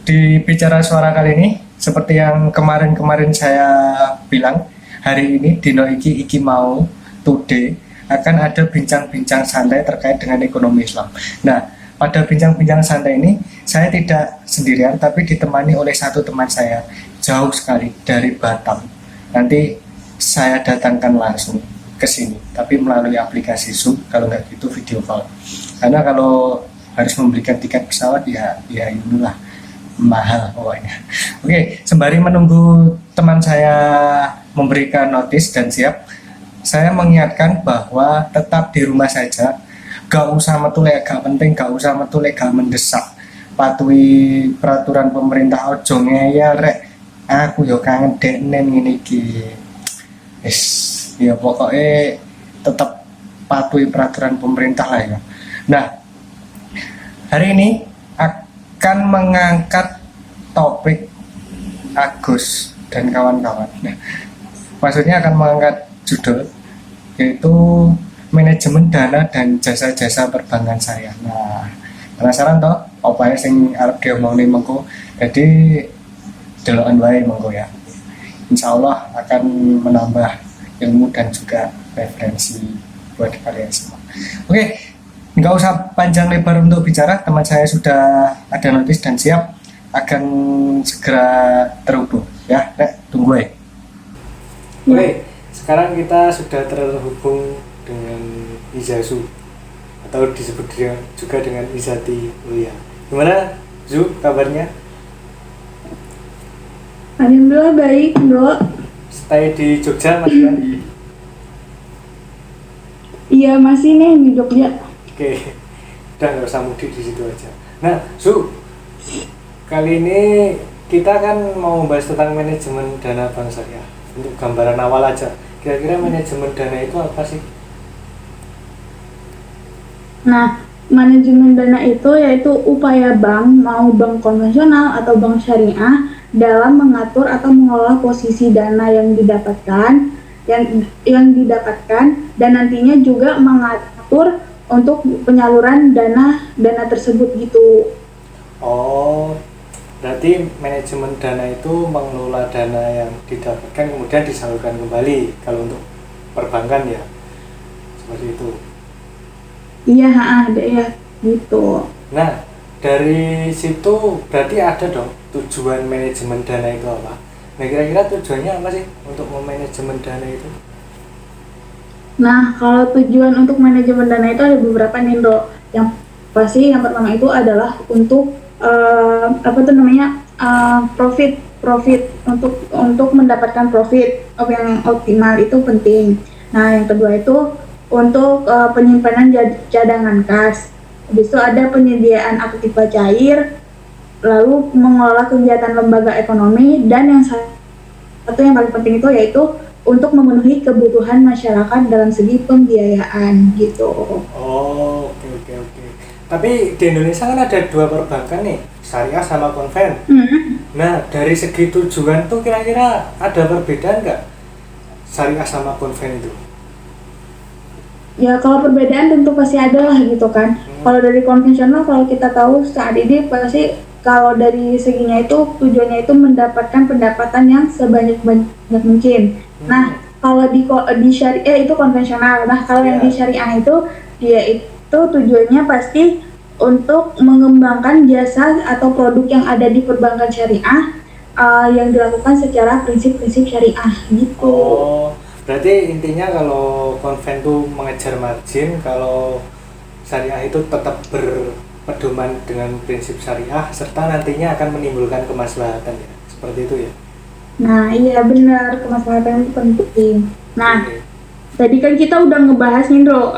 Di bicara suara kali ini, seperti yang kemarin-kemarin saya bilang, hari ini Dino Iki mau today akan ada bincang-bincang santai terkait dengan ekonomi Islam. Nah, pada bincang-bincang santai ini, saya tidak sendirian, tapi ditemani oleh satu teman saya, jauh sekali dari Batam. Nanti saya datangkan langsung ke sini, tapi melalui aplikasi Zoom, kalau nggak gitu video call. Karena kalau harus memberikan tiket pesawat, ya inilah mahal pokoknya. Oke, sembari menunggu teman saya memberikan notis dan siap, saya mengingatkan bahwa tetap di rumah saja. Gak usah metu lek gak penting, gak usah metu lek gak mendesak. Patuhi peraturan pemerintah, ojo ngeyel rek. Aku yo kangen deknen ngene iki. Wis, ya pokoknya tetap patuhi peraturan pemerintah lah ya. Nah, hari ini akan mengangkat topik Agus dan kawan-kawan. Nah, maksudnya akan mengangkat judul yaitu manajemen dana dan jasa-jasa perbankan syariah. Nah, penasaran toh apa sing arep diomongin mengko. Jadi deloken wae mengko ya. Insya Allah akan menambah ilmu dan juga referensi buat kalian semua. Oke, nggak usah panjang lebar untuk bicara, teman saya sudah ada notis dan siap akan segera terhubung ya. Tunggu ya. Oke, sekarang kita sudah terhubung dengan Izazu atau disebut juga dengan Izati Ulia. Gimana Zu kabarnya? Alhamdulillah baik, Bro. Stay di Jogja Mas kan? Iya, masih nih di Jogja. Oke, udah nggak usah mudik di situ aja. Nah, Zu, kali ini kita kan mau membahas tentang manajemen dana bank syariah. Untuk gambaran awal aja, kira-kira manajemen dana itu apa sih? Nah, manajemen dana itu yaitu upaya bank, mau bank konvensional atau bank syariah, dalam mengatur atau mengelola posisi dana yang didapatkan, yang didapatkan dan nantinya juga mengatur untuk penyaluran dana tersebut gitu. Oh, berarti manajemen dana itu mengelola dana yang didapatkan kemudian disalurkan kembali kalau untuk perbankan ya, seperti itu. Iya, ada ya gitu. Nah, dari situ berarti ada dong tujuan manajemen dana itu apa? Nah, kira-kira tujuannya apa sih untuk memanajemen dana itu? Nah, kalau tujuan untuk manajemen dana itu ada beberapa nih, Dok. Yang pasti yang pertama itu adalah untuk profit untuk mendapatkan profit yang optimal itu penting. Nah, yang kedua itu untuk penyimpanan cadangan kas. Habis itu ada penyediaan aktiva cair, lalu mengelola kegiatan lembaga ekonomi, dan yang satu yang paling penting itu yaitu untuk memenuhi kebutuhan masyarakat dalam segi pembiayaan gitu. Oh, oke. Tapi di Indonesia kan ada dua perbankan nih, syariah sama konven. Nah, dari segi tujuan tuh kira-kira ada perbedaan nggak syariah sama konven itu? Ya, kalau perbedaan tentu pasti ada lah gitu kan. Kalau dari konvensional, kalau kita tahu saat ini pasti kalau dari seginya itu tujuannya itu mendapatkan pendapatan yang sebanyak-banyak mungkin. Nah, kalau di syariah itu konvensional. Nah, kalau yang di syariah itu dia itu tujuannya pasti untuk mengembangkan jasa atau produk yang ada di perbankan syariah yang dilakukan secara prinsip-prinsip syariah gitu. Oh, berarti intinya kalau konven itu mengejar margin, kalau syariah itu tetap berpedoman dengan prinsip syariah serta nantinya akan menimbulkan kemaslahatan ya, seperti itu ya. Nah, iya benar, kemaslahatan itu penting. Nah, tadi kan kita udah ngebahas nih, Bro,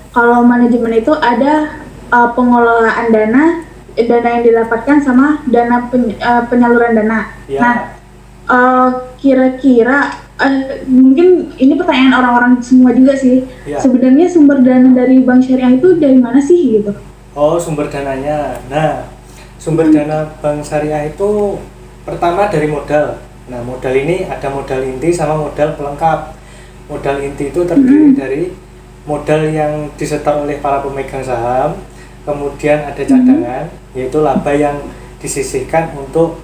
kalau manajemen itu ada pengelolaan dana yang didapatkan sama penyaluran dana. Ya. Nah, kira-kira mungkin ini pertanyaan orang-orang semua juga sih. Ya. Sebenarnya sumber dana dari bank syariah itu dari mana sih gitu? Oh, sumber dananya. Nah, sumber dana bank syariah itu pertama dari modal. Nah, modal ini ada modal inti sama modal pelengkap. Modal inti itu terdiri dari modal yang disetor oleh para pemegang saham, kemudian ada cadangan, yaitu laba yang disisihkan untuk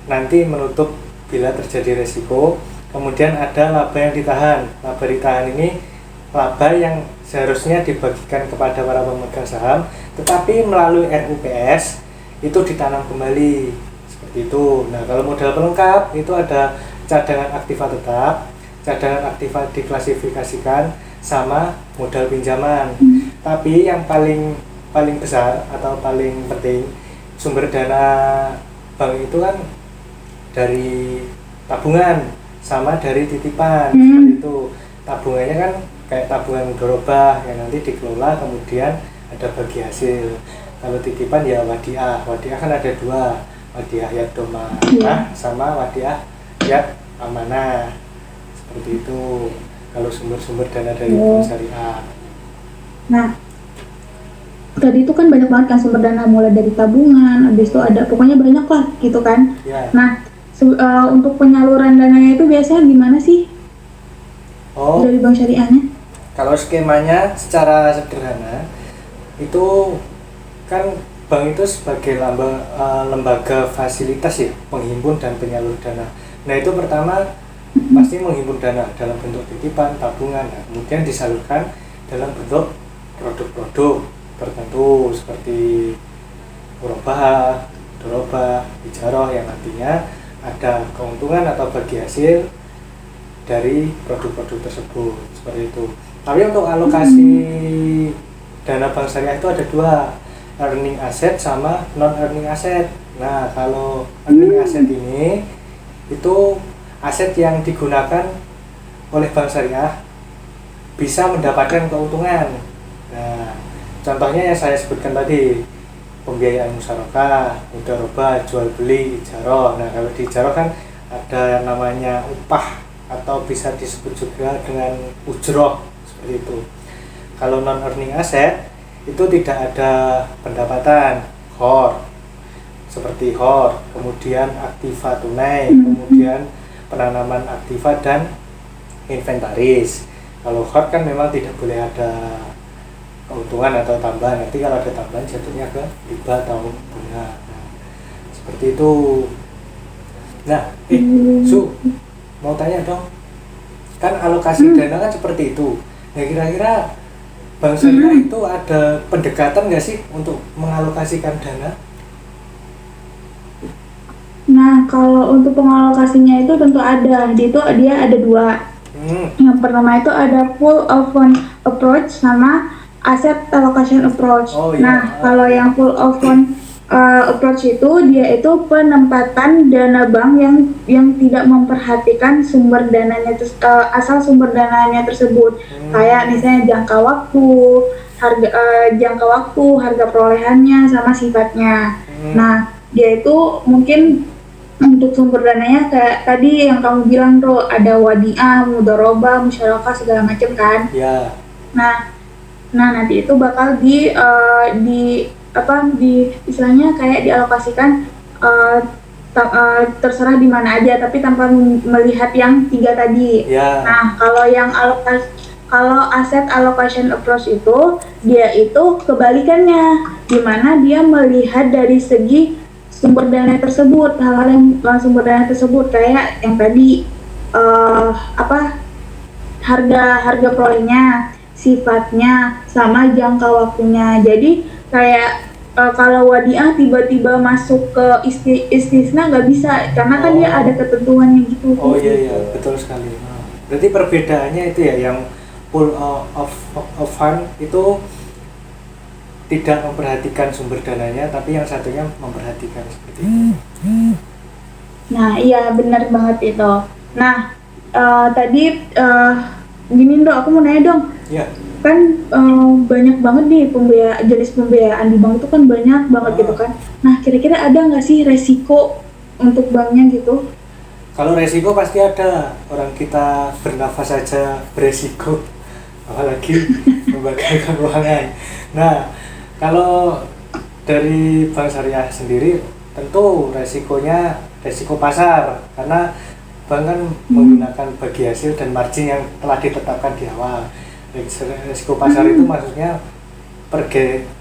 nanti menutup bila terjadi resiko. Kemudian ada laba yang ditahan. Laba ditahan ini laba yang seharusnya dibagikan kepada para pemegang saham, tetapi melalui RUPS itu ditanam kembali seperti itu. Nah, kalau modal pelengkap itu ada cadangan aktiva tetap, cadangan aktiva diklasifikasikan, sama modal pinjaman. Tapi yang paling besar atau paling penting sumber dana bank itu kan dari tabungan sama dari titipan. Seperti itu. Tabungannya kan kayak tabungan mudharabah yang nanti dikelola kemudian ada bagi hasil. Kalau titipan ya wadiah. Wadiah kan ada dua, wadiah yad domanah sama wadiah yad amanah. Seperti itu kalau sumber-sumber dana dari bank syariah. Nah, tadi itu kan banyak banget kan sumber dana, mulai dari tabungan, habis itu ada pokoknya banyak lah gitu kan. Ya. Nah, untuk penyaluran dananya itu biasanya gimana sih dari bank syariahnya? Kalau skemanya secara sederhana itu kan bank itu sebagai lembaga fasilitas ya, penghimpun dan penyalur dana. Nah, itu pertama pasti menghimpun dana dalam bentuk titipan, tabungan, nah, kemudian disalurkan dalam bentuk produk-produk tertentu seperti murabah, dorobah, ijarah yang nantinya ada keuntungan atau bagi hasil dari produk-produk tersebut seperti itu. Tapi untuk alokasi dana bank syariah itu ada dua, earning asset sama non earning asset. Nah, kalau earning asset ini itu aset yang digunakan oleh bank syariah bisa mendapatkan keuntungan. Nah, contohnya yang saya sebutkan tadi, pembiayaan musyarakah, mudharabah, jual beli, ijarah. Nah, kalau di ijarah kan ada namanya upah atau bisa disebut juga dengan ujroh seperti itu. Kalau non earning asset itu tidak ada pendapatan, khor seperti khor, kemudian aktiva tunai, kemudian penanaman aktiva dan inventaris. Kalau khor kan memang tidak boleh ada keuntungan atau tambahan, nanti kalau ada tambahan jatuhnya ke riba atau bunga. Nah, seperti itu. Nah, Su, mau tanya dong, kan alokasi dana kan seperti itu. Nah, kira-kira bank syariah itu ada pendekatan nggak sih untuk mengalokasikan dana? Nah, kalau untuk pengalokasinya itu tentu ada. Dia ada dua. Yang pertama itu ada full of fund approach sama asset allocation approach. Nah, kalau yang full of fund approach itu dia itu penempatan dana bank yang tidak memperhatikan sumber dananya asal sumber dananya tersebut. Kayak misalnya jangka waktu, harga perolehannya sama sifatnya. Nah, dia itu mungkin untuk sumber dananya kayak tadi yang kamu bilang tuh, ada wadiah, mudharabah, musyarakah segala macam kan. Ya. Nah nanti itu bakal istilahnya kayak dialokasikan terserah di mana aja, tapi tanpa melihat yang tiga tadi. Ya. Nah, kalau aset allocation approach itu dia itu kebalikannya, di mana dia melihat dari segi sumber dana tersebut, hal-hal yang sumber dana tersebut kayak yang tadi harga perolehnya, sifatnya, sama jangka waktunya. Jadi kayak kalau wadiah tiba-tiba masuk ke istisna nggak bisa, karena kan dia ada ketentuannya gitu. Oh iya, betul sekali. Berarti perbedaannya itu ya, yang pool of fund itu tidak memperhatikan sumber dananya, tapi yang satunya memperhatikan seperti itu. Nah, iya benar banget itu. Nah, tadi gini dong, aku mau nanya dong. Ya. Kan banyak banget nih jenis pembiayaan di bank itu kan banyak banget gitu kan. Nah, kira-kira ada nggak sih resiko untuk banknya gitu? Kalau resiko pasti ada, orang kita bernafas saja beresiko, apalagi lembaga keuangan. Nah, kalau dari bank syariah sendiri tentu resikonya resiko pasar, karena bank kan menggunakan bagi hasil dan margin yang telah ditetapkan di awal. Resiko pasar itu maksudnya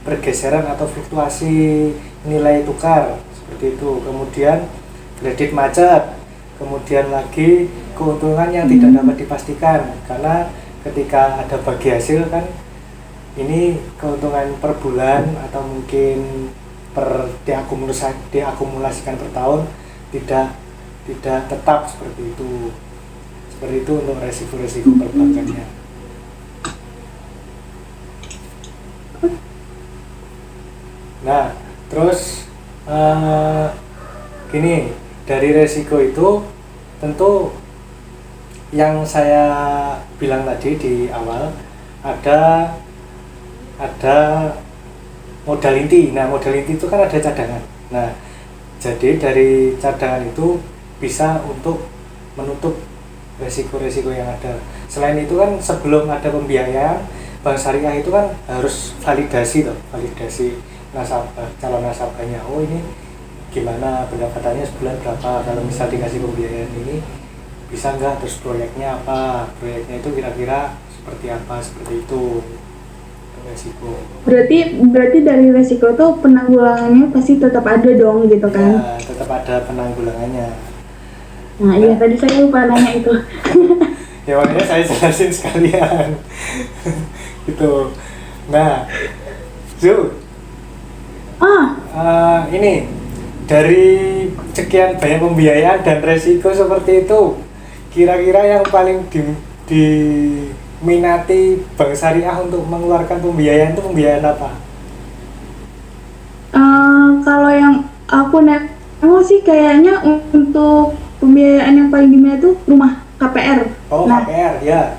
pergeseran atau fluktuasi nilai tukar seperti itu. Kemudian kredit macet, kemudian lagi keuntungan yang tidak dapat dipastikan, karena ketika ada bagi hasil kan ini keuntungan per bulan atau mungkin diakumulasikan per tahun tidak tetap seperti itu. Seperti itu untuk resiko-resiko perbankannya. Nah, terus gini, dari resiko itu tentu yang saya bilang tadi di awal ada modal inti. Nah, modal inti itu kan ada cadangan. Nah, jadi dari cadangan itu bisa untuk menutup resiko-resiko yang ada. Selain itu kan sebelum ada pembiayaan, bank syariah itu kan harus validasi nasabah, calon nasabahnya. Oh, ini gimana pendapatannya sebulan berapa, kalau misal dikasih pembiayaan ini bisa nggak, terus proyeknya apa, proyeknya itu kira-kira seperti apa, seperti itu resiko. Berarti dari resiko itu penanggulangannya pasti tetap ada dong gitu kan? Ya, tetap ada penanggulangannya. Nah, iya tadi saya lupa nanya itu. Ya makanya saya jelasin sekalian. Gitu. Nah, ini dari sekian banyak pembiayaan dan resiko seperti itu, kira-kira yang paling diminati bank syariah untuk mengeluarkan pembiayaan itu pembiayaan apa? Kalau yang aku nengok sih kayaknya untuk pembiayaan yang paling diminati itu rumah KPR. Oh, nah, KPR ya.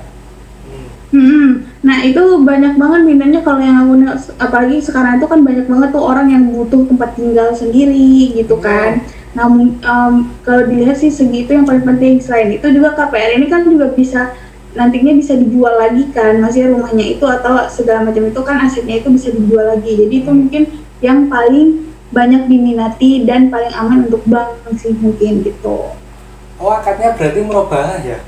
Nah itu banyak banget minatnya kalau yang aku nengok, apalagi sekarang itu kan banyak banget tuh orang yang butuh tempat tinggal sendiri gitu kan. Namun kalau dilihat sih segi itu yang paling penting. Selain itu juga KPR ini kan juga bisa nantinya bisa dijual lagi kan, masih rumahnya itu atau segala macam itu kan asetnya itu bisa dijual lagi. Jadi itu mungkin yang paling banyak diminati dan paling aman untuk bank sih mungkin gitu. Oh, akadnya berarti murabahah ya?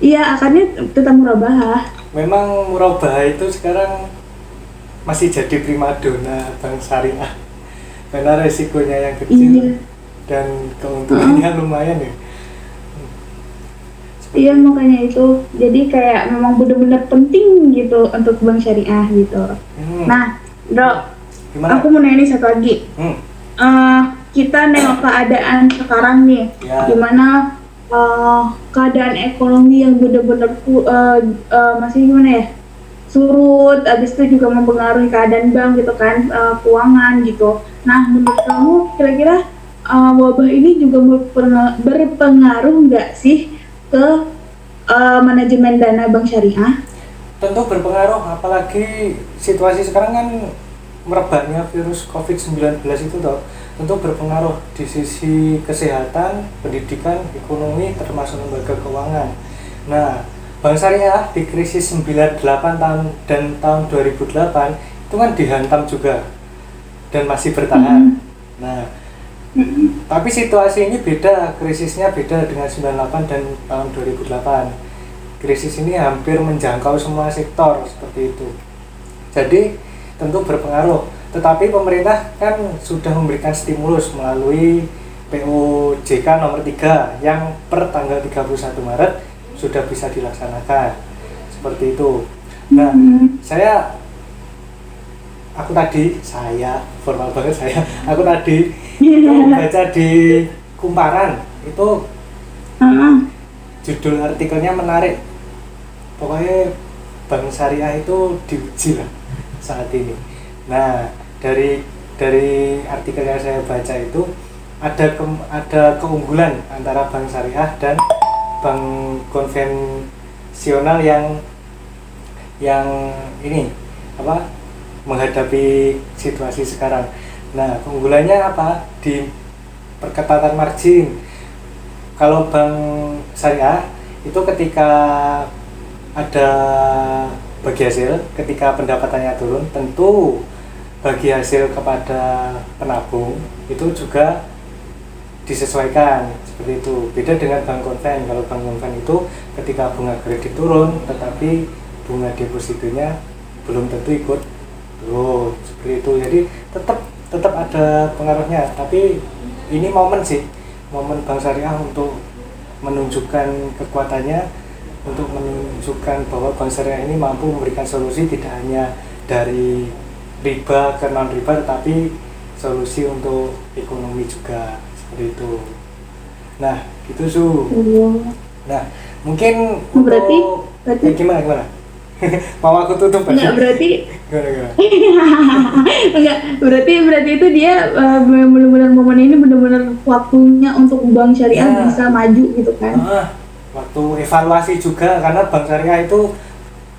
Iya, akadnya tetap murabahah. Memang murabahah itu sekarang masih jadi primadona bank syariah karena resikonya yang kecil dan keuntungannya lumayan ya. Iya, makanya itu jadi kayak memang benar-benar penting gitu untuk bank syariah gitu. Nah, Bro, gimana? aku mau nanya nih satu lagi. Kita nengok keadaan sekarang nih, gimana keadaan ekonomi yang benar-benar masih gimana ya, surut, habis itu juga mempengaruhi keadaan bank gitu kan, keuangan gitu. Nah, menurut kamu kira-kira wabah ini juga berpengaruh nggak sih ke manajemen dana bank syariah? Tentu berpengaruh, apalagi situasi sekarang kan merebaknya virus COVID-19 itu toh, tentu berpengaruh di sisi kesehatan, pendidikan, ekonomi, termasuk lembaga keuangan. Nah, bank syariah di krisis 98 dan tahun 2008 itu kan dihantam juga dan masih bertahan. Nah, tapi situasi ini beda, krisisnya beda dengan 98 dan tahun 2008. Krisis ini hampir menjangkau semua sektor seperti itu. Jadi tentu berpengaruh. Tetapi pemerintah kan sudah memberikan stimulus melalui POJK nomor 3 yang per tanggal 31 Maret sudah bisa dilaksanakan. Seperti itu. Nah, aku tadi itu baca di Kumparan itu judul artikelnya menarik. Pokoknya bank syariah itu diuji lah saat ini. Nah, dari artikel yang saya baca itu ada keunggulan antara bank syariah dan bank konvensional yang ini menghadapi situasi sekarang. Nah, keunggulannya apa? Di perketatan margin. Kalau bank syariah itu ketika ada bagi hasil, ketika pendapatannya turun, tentu bagi hasil kepada penabung itu juga disesuaikan seperti itu. Beda dengan bank konven. Kalau bank konven itu ketika bunga kredit turun, tetapi bunga depositonya belum tentu ikut turun seperti itu. Jadi tetap tetap ada pengaruhnya, tapi ini momen sih, momen Bank Syariah untuk menunjukkan kekuatannya, untuk menunjukkan bahwa Bank Syariah ini mampu memberikan solusi tidak hanya dari riba ke non riba, tetapi solusi untuk ekonomi juga, seperti itu. Nah gitu Su. Nah mungkin berarti gimana mau aku tutup enggak, berarti gimana? enggak, berarti itu dia benar-benar momen ini benar-benar waktunya untuk bank syariah Ya. bisa maju gitu kan. Waktu evaluasi juga, karena Bank Syariah itu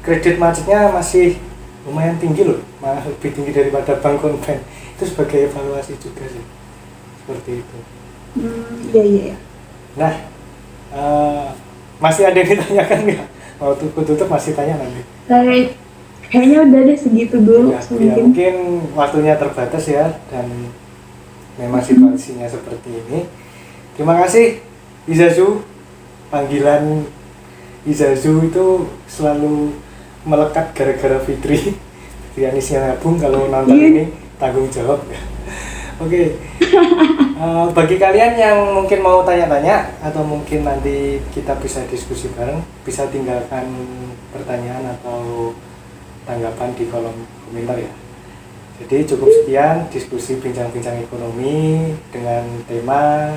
kredit macetnya masih lumayan tinggi loh, malah lebih tinggi daripada bank konven. Itu sebagai evaluasi juga sih, seperti itu. Iya. Nah masih ada yang ditanyakan nggak? Mau tutup masih tanya nanti. Kayaknya udah deh segitu dulu Ya, mungkin waktunya terbatas ya, dan memang situasinya seperti ini. Terima kasih Izazu. Panggilan Izazu itu selalu melekat gara-gara Fitri Anisnya Nabung. Kalau nonton ini tanggung jawab. Oke. Bagi kalian yang mungkin mau tanya-tanya atau mungkin nanti kita bisa diskusi bareng, bisa tinggalkan pertanyaan atau tanggapan di kolom komentar ya. Jadi cukup sekian diskusi bincang-bincang ekonomi dengan tema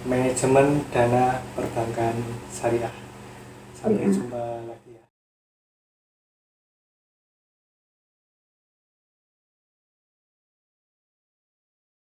manajemen dana perbankan syariah. Sampai jumpa.